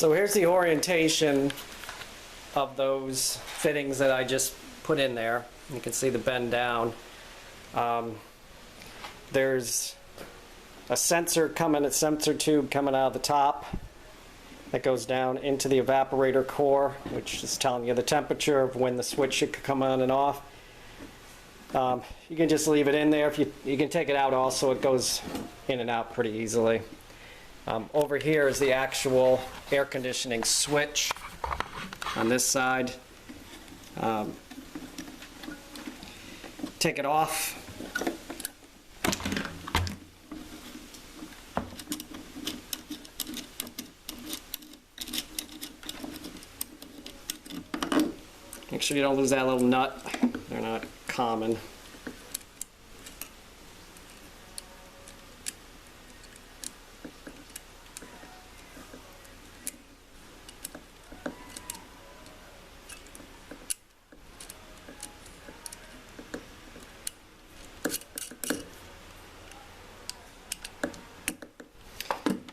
So here's the orientation of those fittings that I just put in there. You can see the bend down. There's a sensor tube coming out of the top that goes down into the evaporator core, which is telling you the temperature of when the switch should come on and off. You can just leave it in there. If you can take it out also, it goes in and out pretty easily. Over here is the actual air conditioning switch on this side. Take it off. Make sure you don't lose that little nut. They're not common.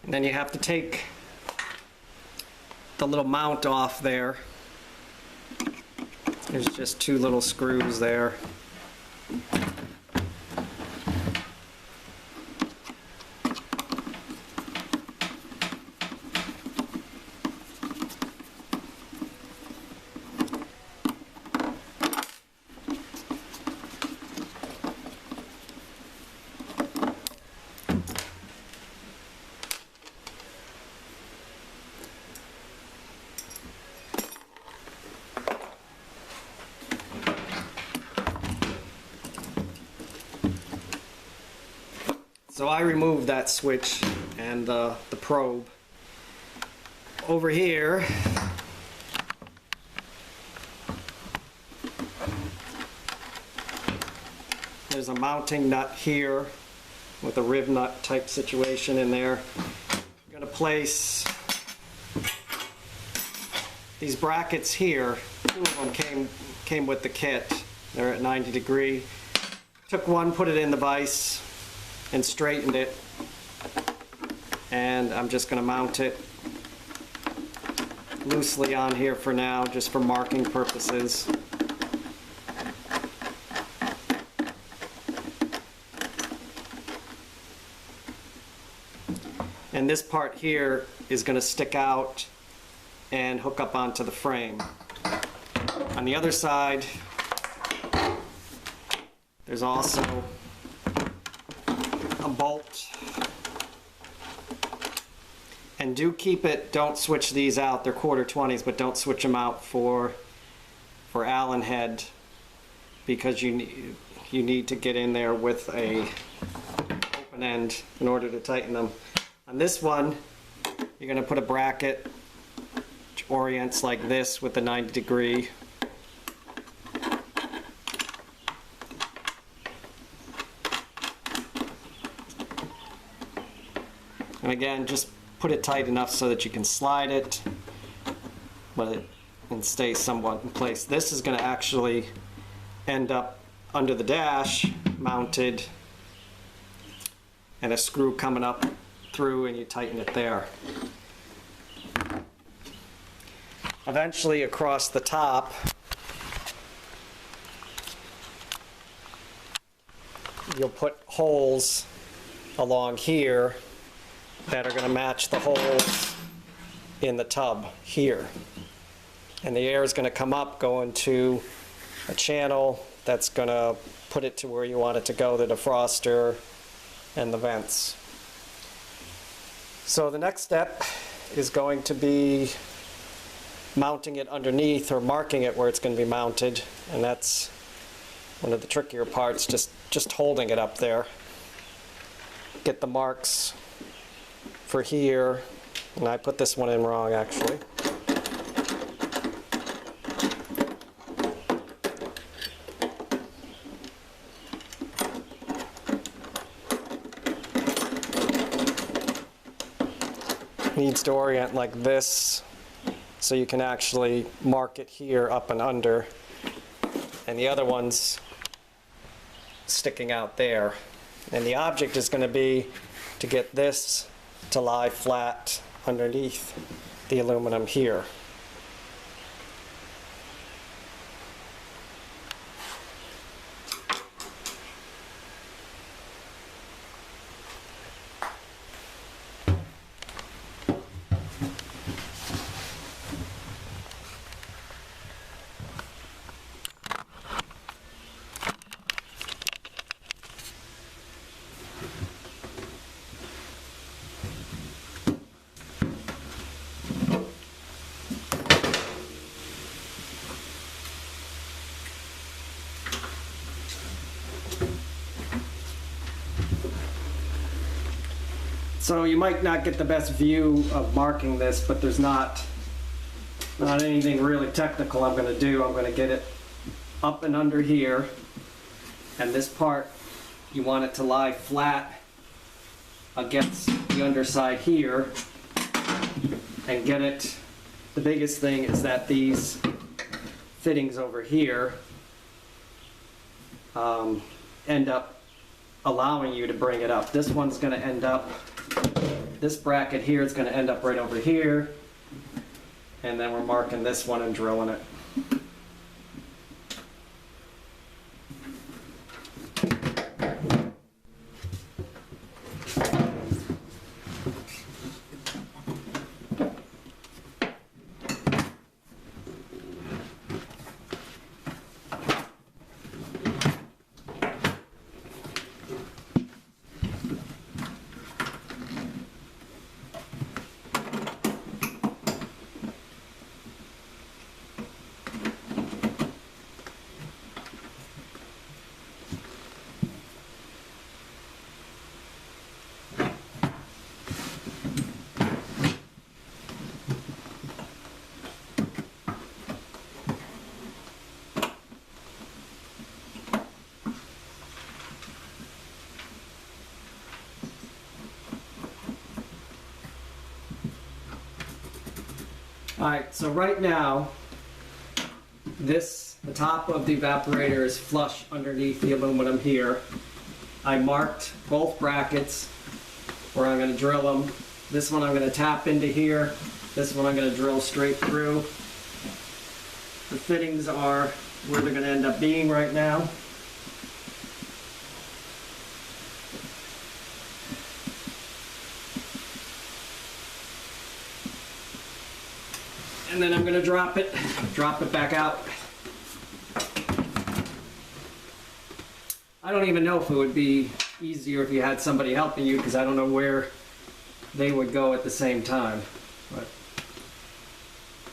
And then you have to take the little mount off there. There's just two little screws there. So I removed that switch and the probe. Over here, there's a mounting nut here with a rib nut type situation in there. I'm going to place these brackets here. Two of them came with the kit. They're at 90 degree. Took one, put it in the vise, and straightened it, and I'm just going to mount it loosely on here for now, just for marking purposes. And this part here is going to stick out and hook up onto the frame. On the other side, there's also a bolt, and don't switch these out. They're 1/4-20s, but don't switch them out for Allen head, because you need to get in there with a open end in order to tighten them. On this one, you're going to put a bracket which orients like this with the 90 degree. And again, just put it tight enough so that you can slide it, and stay somewhat in place. This is going to actually end up under the dash, mounted, and a screw coming up through, and you tighten it there. Eventually, across the top, you'll put holes along here that are going to match the holes in the tub here. And the air is going to come up, go into a channel that's going to put it to where you want it to go, the defroster and the vents. So the next step is going to be mounting it underneath, or marking it where it's going to be mounted, and that's one of the trickier parts, just holding it up there. Get the marks for here, and I put this one in wrong actually. Needs to orient like this, so you can actually mark it here up and under, and the other one's sticking out there. And the object is going to be to get this to lie flat underneath. the aluminum here. So you might not get the best view of marking this, but there's not anything really technical I'm going to do. I'm going to get it up and under here, and this part you want it to lie flat against the underside here, and get it. The biggest thing is that these fittings over here end up allowing you to bring it up. This one's going to end up, this bracket here is going to end up right over here, and then we're marking this one and drilling it. Alright, so right now, the top of the evaporator is flush underneath the aluminum here. I marked both brackets where I'm going to drill them. This one I'm going to tap into here. This one I'm going to drill straight through. The fittings are where they're going to end up being right now. And then I'm going to drop it back out. I don't even know if it would be easier if you had somebody helping you, because I don't know where they would go at the same time. But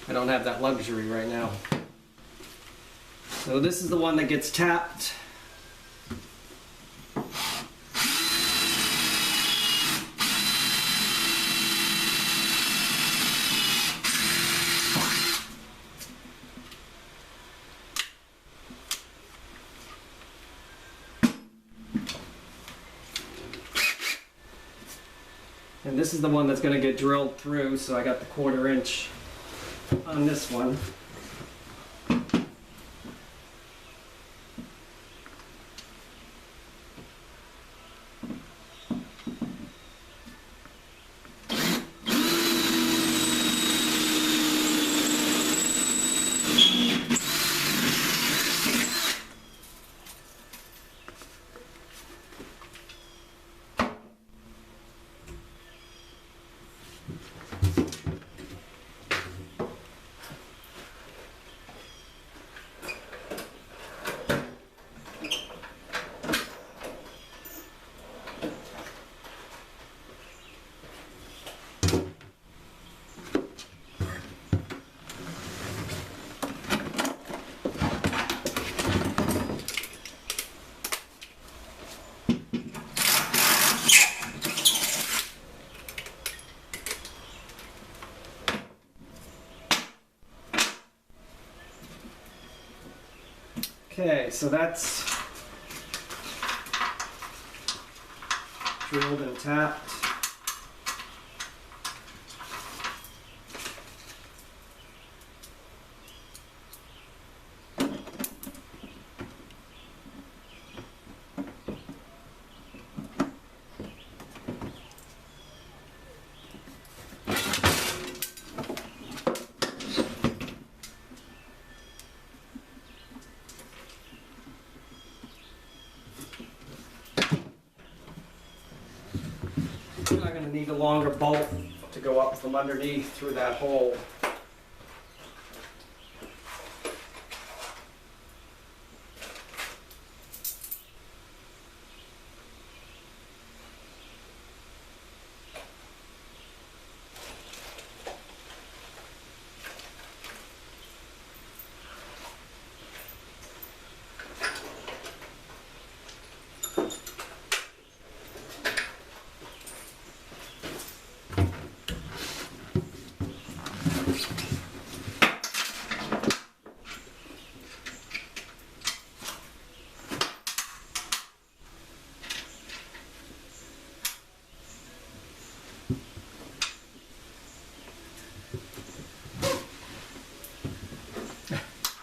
I don't have that luxury right now. So this is the one that gets tapped. And this is the one that's going to get drilled through, so I got the 1/4 inch on this one. Okay, so that's drilled and tapped. I'm going to need a longer bolt to go up from underneath through that hole.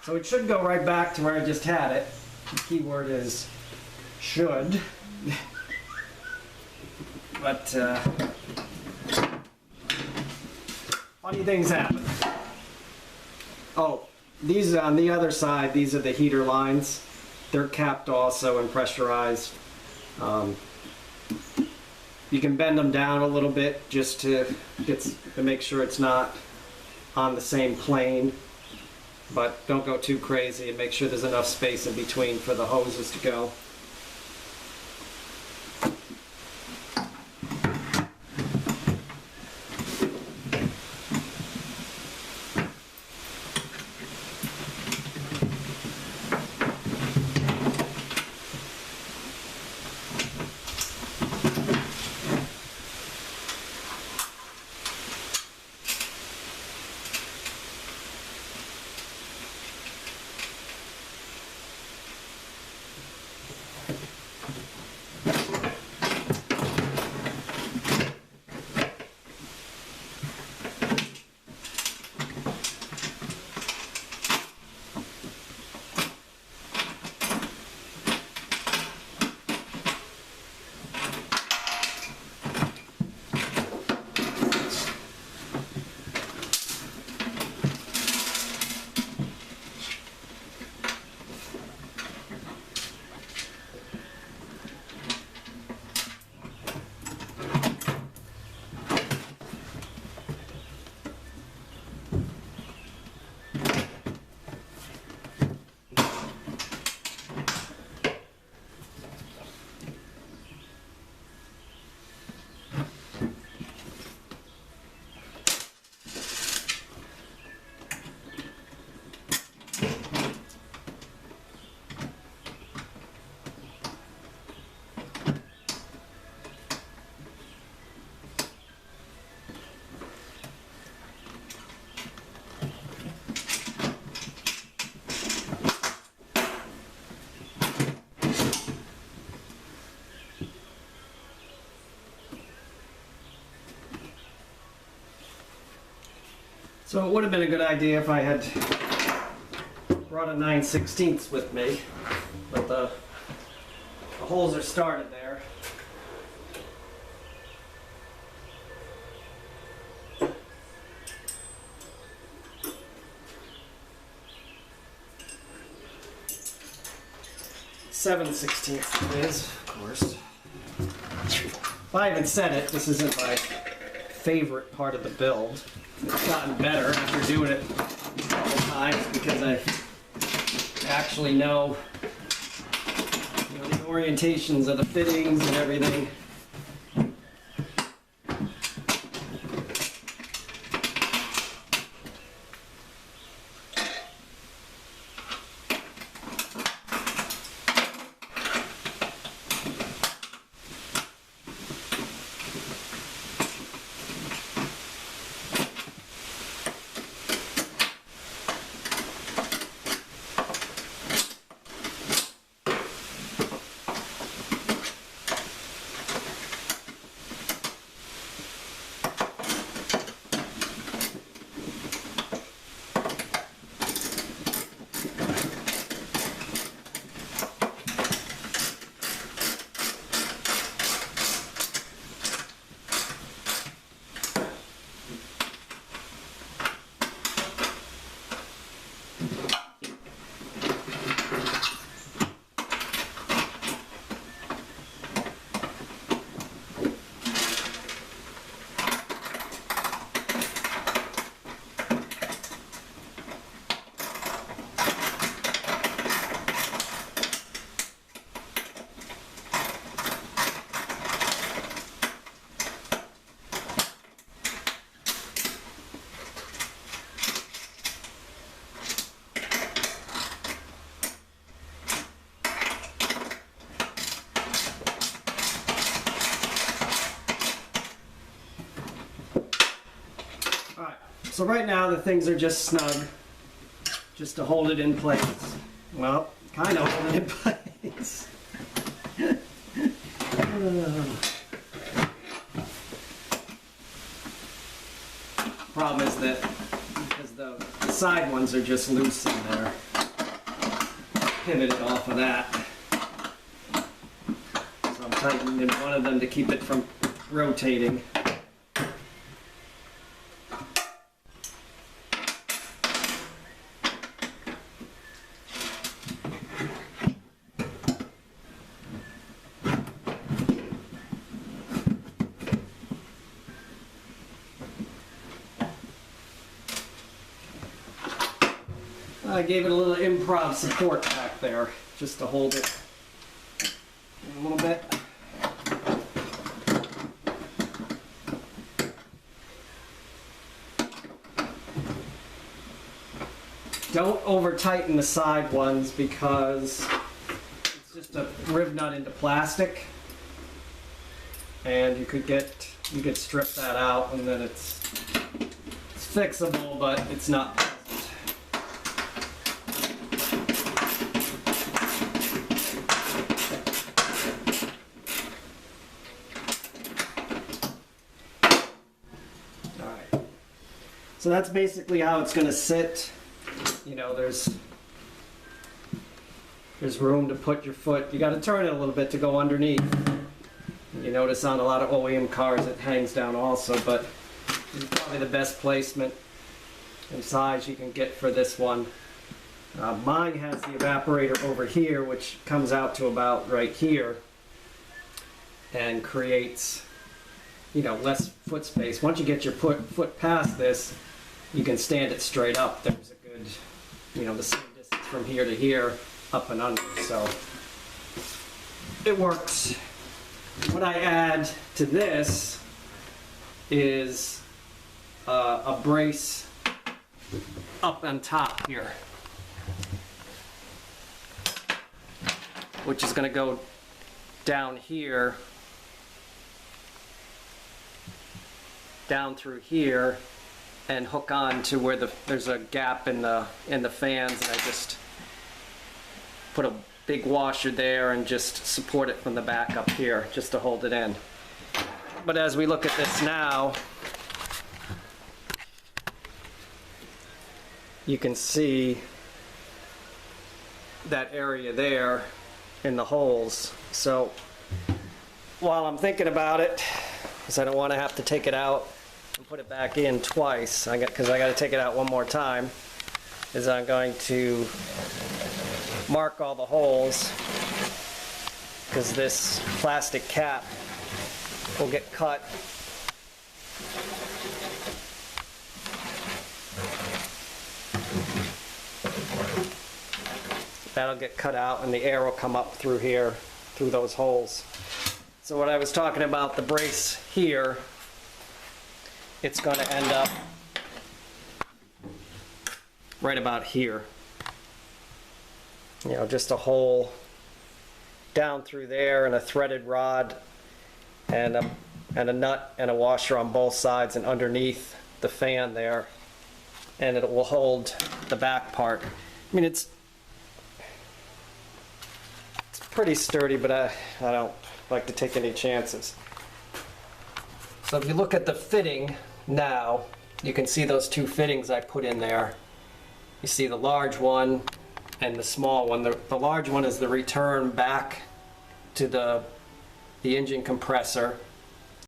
So it should go right back to where I just had it. The key word is should. But funny things happen. Oh, these on the other side, these are the heater lines. They're capped also and pressurized. You can bend them down a little bit just to make sure it's not on the same plane. But don't go too crazy and make sure there's enough space in between for the hoses to go. So it would have been a good idea if I had brought a 9/16 with me, but the holes are started there. Seven/16 it is, of course. If I haven't said it, this isn't my favorite part of the build. It's gotten better after doing it a couple times because I actually know, the orientations of the fittings and everything. So right now the things are just snug, just to hold it in place. Well, kind of hold it in place. Problem is that because the side ones are just loose in there, pivoted off of that. So I'm tightening one of them to keep it from rotating. I gave it a little improv support back there, just to hold it a little bit. Don't over tighten the side ones because it's just a riv nut into plastic, and you could strip that out, and then it's fixable, but it's not pleasant. So that's basically how it's going to sit. You know, there's room to put your foot. You got to turn it a little bit to go underneath. You notice on a lot of OEM cars it hangs down also, but it's probably the best placement and size you can get for this one. Mine has the evaporator over here, which comes out to about right here and creates, you know, less foot space. Once you get your foot past this, you can stand it straight up. There's a good, you know, the same distance from here to here, up and under, so it works. What I add to this is a brace up on top here, which is going to go down here, down through here, and hook on to where there's a gap in the fans, and I just put a big washer there and just support it from the back up here just to hold it in. But as we look at this now, you can see that area there in the holes. So while I'm thinking about it, because I don't want to have to take it out and put it back in twice, because I got to take it out one more time, is I'm going to mark all the holes, because this plastic cap will get cut. That'll get cut out and the air will come up through here, through those holes. So what I was talking about, the brace here, it's going to end up right about here. You know, just a hole down through there and a threaded rod and a nut and a washer on both sides and underneath the fan there, and it will hold the back part. I mean, it's pretty sturdy, but I don't like to take any chances. So if you look at the fitting now, you can see those two fittings I put in there. You see the large one and the small one. The large one is the return back to the engine compressor,